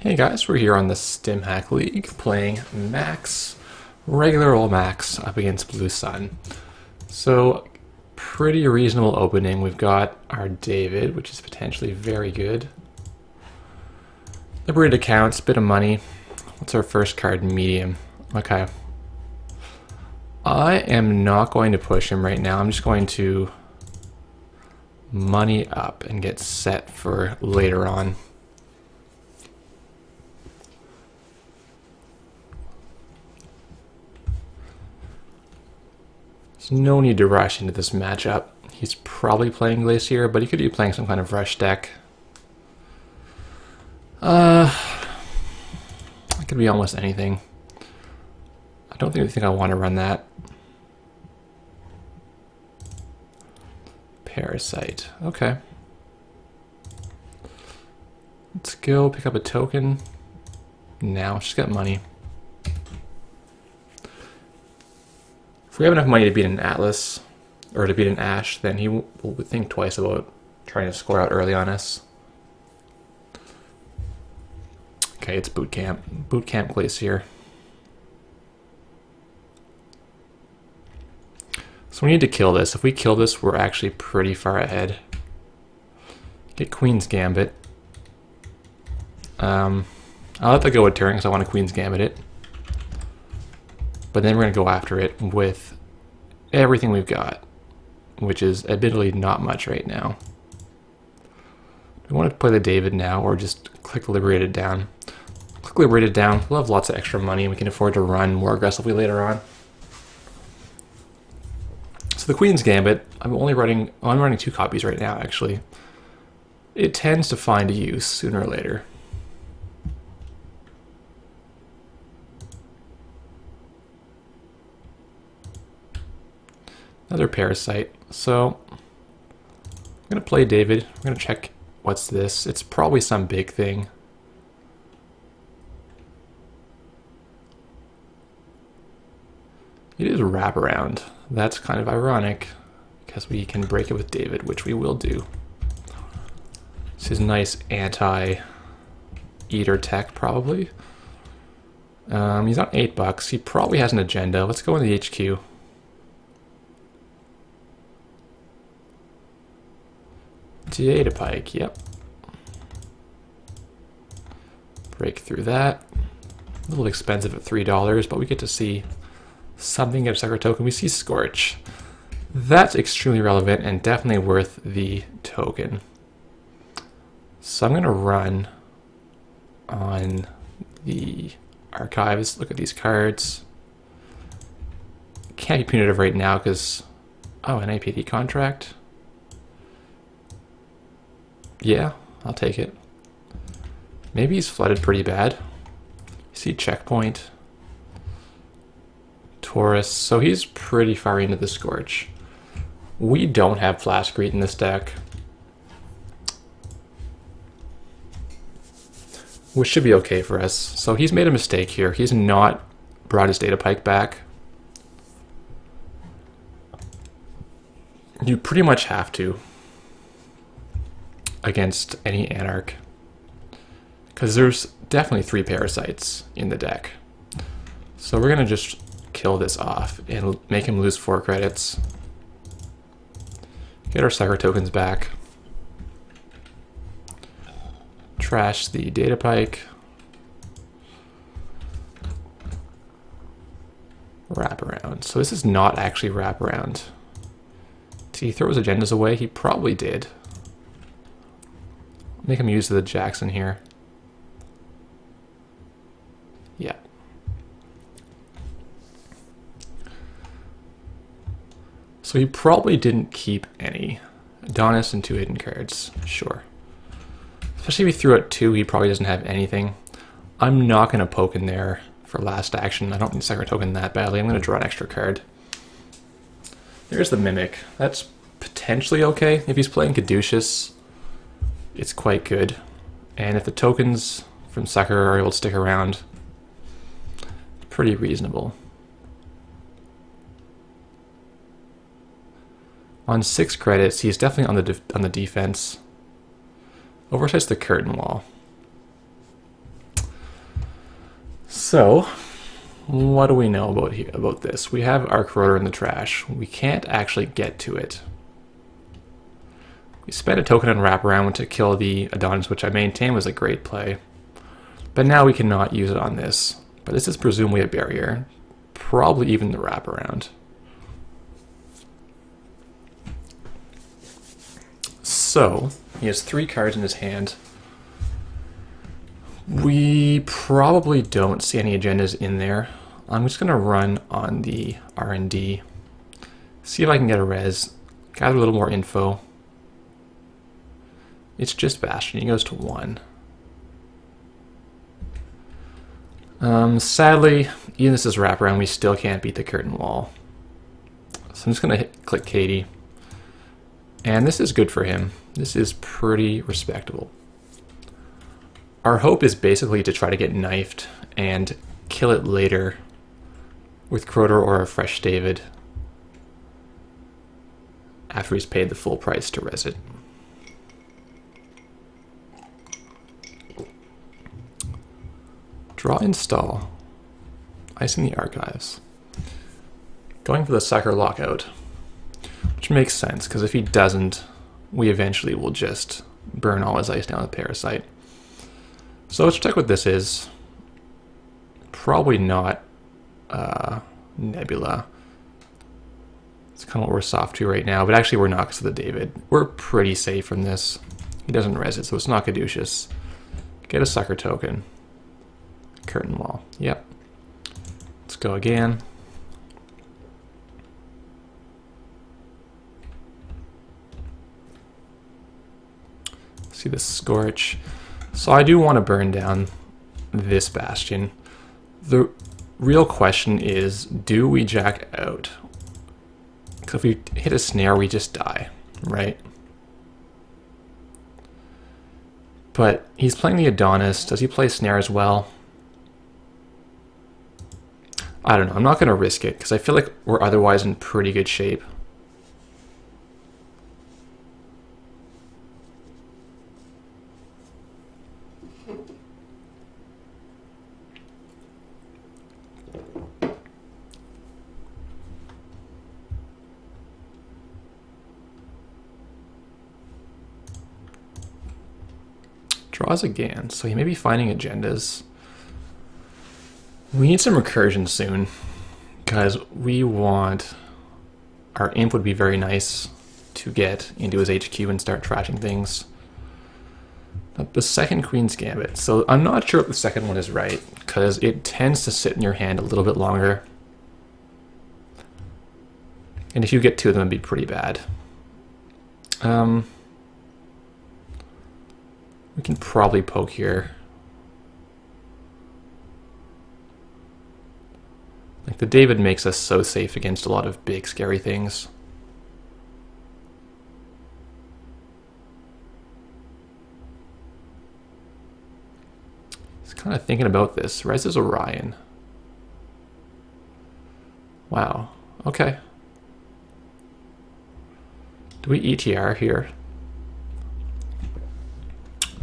Hey guys, we're here on the StimHack League playing Max, regular old Max up against Blue Sun. So, pretty reasonable opening. We've got our David, which is potentially very good. Liberated accounts, bit of money. What's our first card? Medium. Okay. I am not going to push him right now. I'm just going to money up and get set for later on. There's no need to rush into this matchup. He's probably playing Glacier, but he could be playing some kind of rush deck. It could be almost anything. I don't think I want to run that. Parasite. Okay. Let's go pick up a token. Now, she's got money. If we have enough money to beat an Atlas, or to beat an Ash, then he will think twice about trying to score out early on us. Okay, it's Boot Camp. Boot Camp Glacier. So we need to kill this. If we kill this, we're actually pretty far ahead. Get Queen's Gambit. I'll have to go a turn because I want to Queen's Gambit it. But then we're going to go after it with everything we've got, which is admittedly not much right now. Do we want to play the David now or just click Liberated down? Click Liberated down. We'll have lots of extra money and we can afford to run more aggressively later on. So the Queen's Gambit, I'm running 2 copies right now actually. It tends to find a use sooner or later. Another Parasite. So I'm going to play David. We're going to check what's this. It's probably some big thing. It is Wraparound. That's kind of ironic because we can break it with David, which we will do. This is nice anti-eater tech probably. He's on $8. He probably has an agenda. Let's go in the HQ. Data Pike, yep. Break through that. A little expensive at $3, but we get to see something, get a sucker token. We see Scorch. That's extremely relevant and definitely worth the token. So I'm going to run on the archives. Look at these cards. Can't be punitive right now because, oh, an APD contract. Yeah, I'll take it. Maybe he's flooded pretty bad. You see Checkpoint. Taurus. So he's pretty far into the Scorch. We don't have Flask Greet in this deck, which should be okay for us. So he's made a mistake here. He's not brought his Data Pike back. You pretty much have to against any Anarch, because there's definitely 3 Parasites in the deck. So we're gonna just kill this off and make him lose 4 credits. Get our sucker tokens back. Trash the Data Pike. Wraparound. So this is not actually Wraparound. Did he throw his agendas away? He probably did. Make him use the Jackson here. Yeah. So he probably didn't keep any. Janus and 2 hidden cards, sure. Especially if he threw out 2, he probably doesn't have anything. I'm not going to poke in there for last action. I don't need to sucker token that badly. I'm going to draw an extra card. There's the Mimic. That's potentially okay. If he's playing Caduceus, it's quite good. And if the tokens from Sucker are able to stick around, pretty reasonable. On 6 credits, he's definitely on the defense. Oversights the curtain wall. So, what do we know about this? We have our corroder in the trash. We can't actually get to it. We spent a token on wraparound to kill the Adonis, which I maintain was a great play. But now we cannot use it on this. But this is presumably a barrier. Probably even the wraparound. So, he has 3 cards in his hand. We probably don't see any agendas in there. I'm just going to run on the R&D. See if I can get a res. Gather a little more info. It's just Bastion. He goes to 1. Sadly, even this is wraparound, we still can't beat the curtain wall. So I'm just going to click Katie. And this is good for him. This is pretty respectable. Our hope is basically to try to get knifed and kill it later with Croter or a fresh David after he's paid the full price to res it. Draw install. Ice in the archives. Going for the sucker lockout. Which makes sense, because if he doesn't, we eventually will just burn all his ice down with Parasite. So let's check what this is. Probably not Nebula. It's kind of what we're soft to right now, but actually we're not because of the David. We're pretty safe from this. He doesn't res it, so it's not caduceus. Get a sucker token. Curtain wall. Yep. Let's go again. See the Scorch. So I do want to burn down this Bastion. The real question is, do we jack out? Because if we hit a snare, we just die, right? But he's playing the Adonis. Does he play snare as well? I don't know. I'm not going to risk it because I feel like we're otherwise in pretty good shape. Draws again, so he may be finding agendas. We need some recursion soon, because we want... Our imp would be very nice to get into his HQ and start trashing things. But the second Queen's Gambit. So I'm not sure if the second one is right, because it tends to sit in your hand a little bit longer. And if you get 2 of them, it'd be pretty bad. We can probably poke here. Like the David makes us so safe against a lot of big scary things. Just kind of thinking about this. Res is Orion. Wow. Okay. Do we ETR here?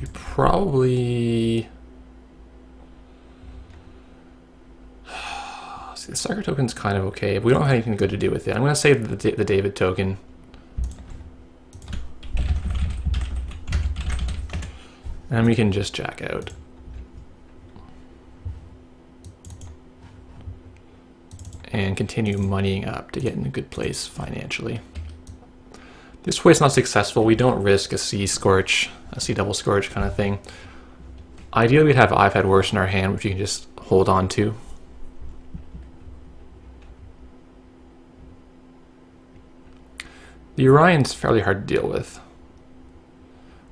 We probably... See, the sucker token's kind of okay. We don't have anything good to do with it. I'm going to save the David token. And we can just jack out. And continue moneying up to get in a good place financially. This way it's not successful. We don't risk a C Scorch, a C double Scorch kind of thing. Ideally we'd have I've Had Worse in our hand, which you can just hold on to. The Orion's fairly hard to deal with.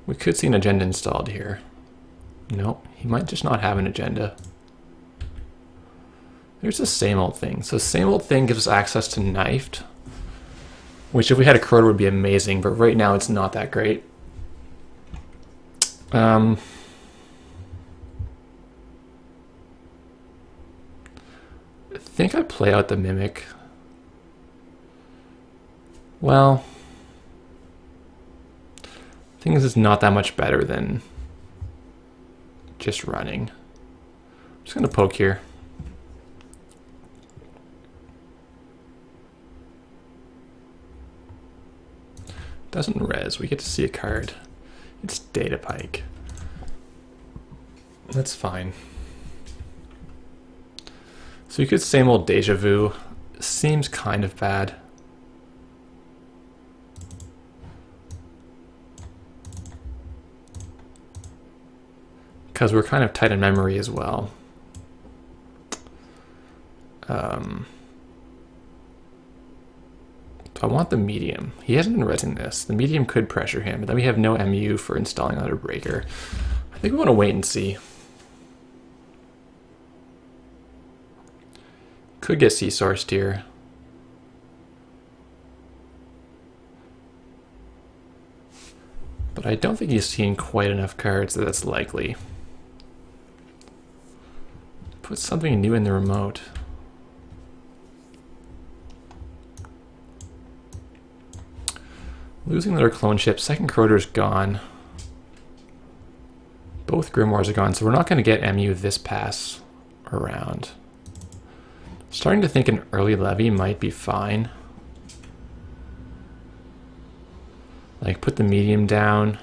We could see an agenda installed here. Nope, he might just not have an agenda. There's the same old thing. So same old thing gives us access to knifed, which if we had a Crowder would be amazing, but right now it's not that great. I think I play out the Mimic. Well, things is not that much better than just running. I'm just going to poke here. Doesn't res. We get to see a card. It's Data Pike. That's fine. So you could same old Deja Vu. Seems kind of bad. Because we're kind of tight in memory as well. I want the medium. He hasn't been resing this. The medium could pressure him, but then we have no MU for installing another breaker. I think we want to wait and see. Could get C-sourced here. But I don't think he's seen quite enough cards that that's likely. Put something new in the remote. Losing another clone ship. Second Croter's gone. Both Grimoires are gone, so we're not going to get MU this pass around. Starting to think an early levy might be fine. Like, put the medium down.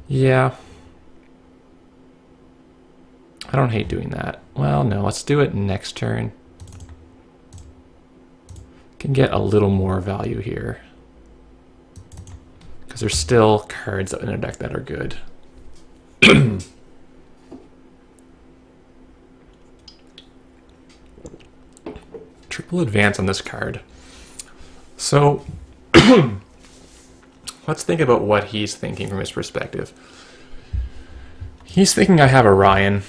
Yeah. I don't hate doing that. Well, no, let's do it next turn. Can get a little more value here. Because there's still cards in a deck that are good. Triple advance on this card. So let's think about what he's thinking from his perspective. He's thinking I have Orion.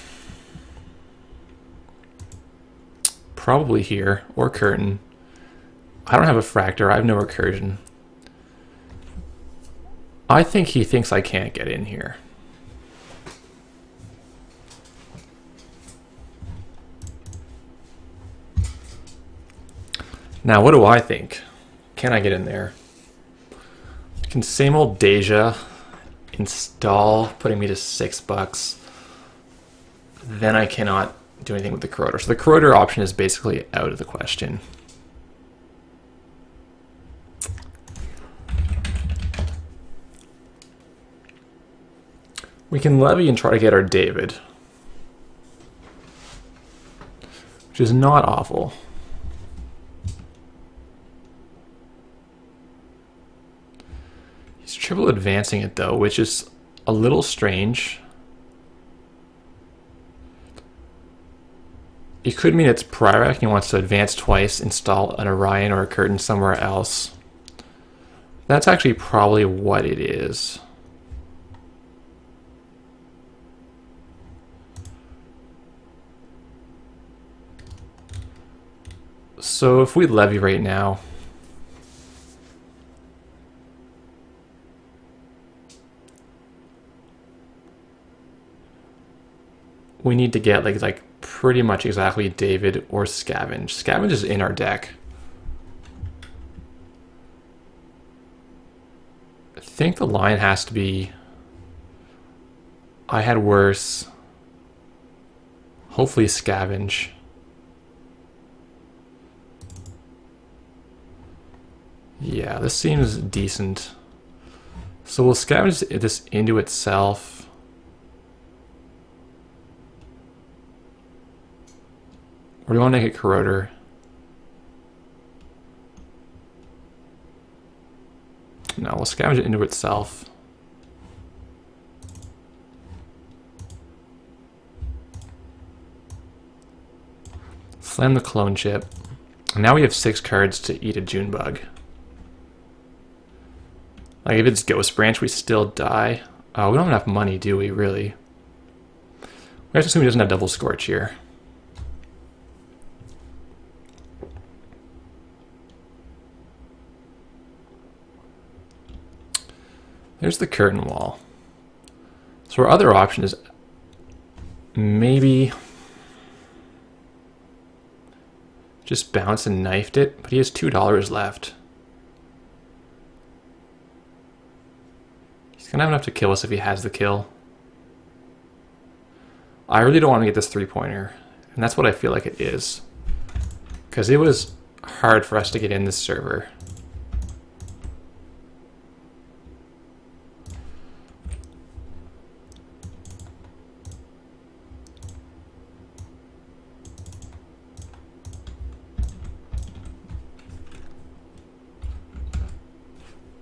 Probably here, or Curtain. I don't have a Fractor, I have no Recursion. I think he thinks I can't get in here. Now, what do I think? Can I get in there? Can same old Deja install, putting me to $6. Then I cannot do anything with the Corroder. So the Corroder option is basically out of the question. We can levy and try to get our David, which is not awful. He's triple advancing it though, which is a little strange. It could mean it's Priorec and he wants to advance twice, install an Orion or a Curtain somewhere else. That's actually probably what it is. So if we levy right now, we need to get like pretty much exactly David or Scavenge. Scavenge is in our deck. I think the line has to be I had worse. Hopefully Scavenge. Yeah, this seems decent. So we'll scavenge this into itself. Or do you want to make it Corroder? No, we'll scavenge it into itself. Slam the clone chip. And now we have 6 cards to eat a Junebug. Like if it's Ghost Branch, we still die. Oh, we don't have enough money, do we, really? We have to assume he doesn't have Double Scorch here. There's the Curtain Wall. So our other option is maybe just bounce and knifed it, but he has $2 left. He's gonna have enough to kill us if he has the kill. I really don't want to get this 3-pointer, and that's what I feel like it is. Because it was hard for us to get in this server.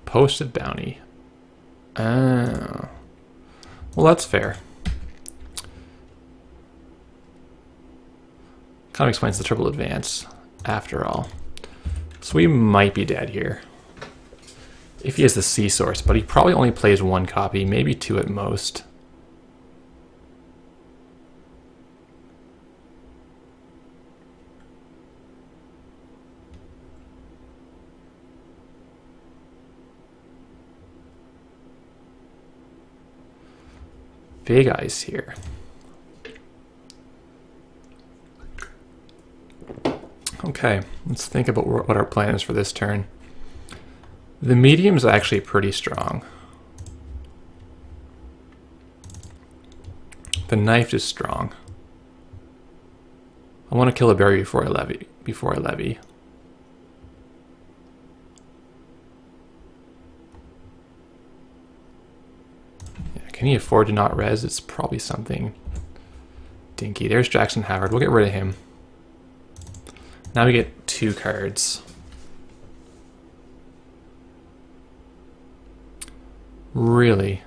Posted bounty. Oh. Well, that's fair. Kind of explains the triple advance, after all. So we might be dead here. If he has the C source, but he probably only plays one copy, maybe two at most. Big ice here. Okay, let's think about what our plan is for this turn. The medium is actually pretty strong. The knife is strong. I want to kill a berry before I levy. Yeah, can he afford to not res? It's probably something dinky. There's Jackson Howard. We'll get rid of him. Now we get 2 cards. Really?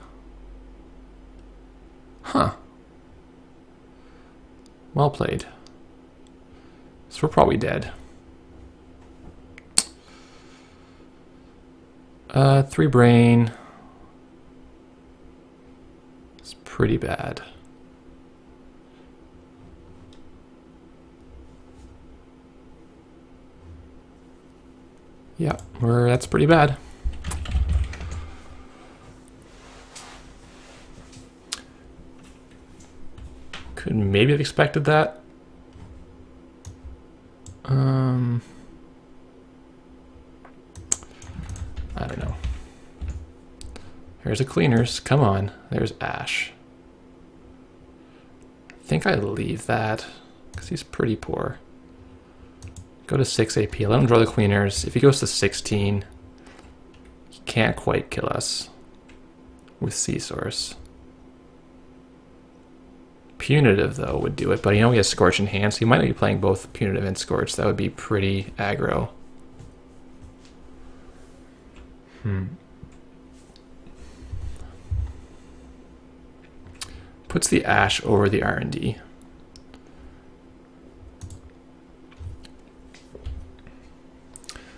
Huh. Well played. So we're probably dead. 3 brain. It's pretty bad. Yeah, that's pretty bad. Could maybe have expected that. I don't know. Here's a cleaners. Come on. There's Ash. I think I leave that because he's pretty poor. Go to 6 AP. Let him draw the cleaners. If he goes to 16, he can't quite kill us with C-Source. Punitive, though, would do it, but he has Scorch in hand, so he might not be playing both Punitive and Scorch. That would be pretty aggro. Puts the Ash over the R&D.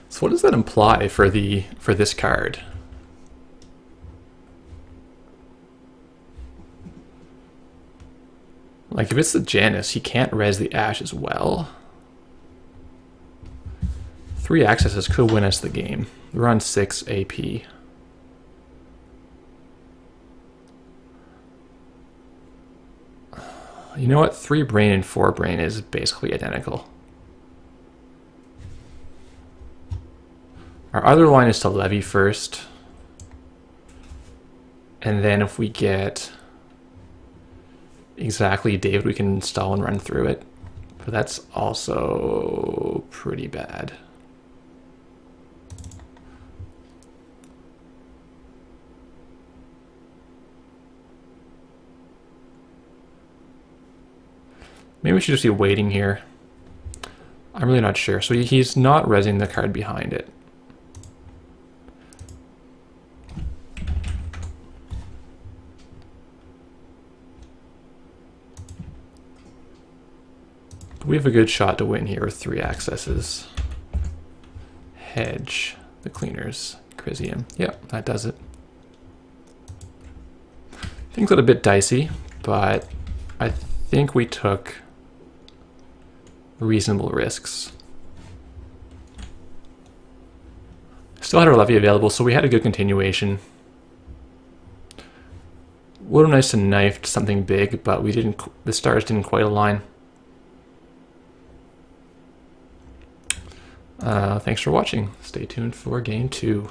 So what does that imply for this card? Like, if it's the Janus, he can't res the Ash as well. 3 accesses could win us the game. We're on 6 AP. You know what? 3 brain and 4 brain is basically identical. Our other line is to levy first. And then if we get exactly David, we can install and run through it. But that's also pretty bad. Maybe we should just be waiting here. I'm really not sure. So he's not resing the card behind it. We have a good shot to win here with 3 accesses. Hedge, the cleaners, Crisium. Yep, that does it. Things got a bit dicey, but I think we took reasonable risks. Still had our levy available, so we had a good continuation. Would have been nice to knifed something big, but we didn't. The stars didn't quite align. Thanks for watching. Stay tuned for game 2.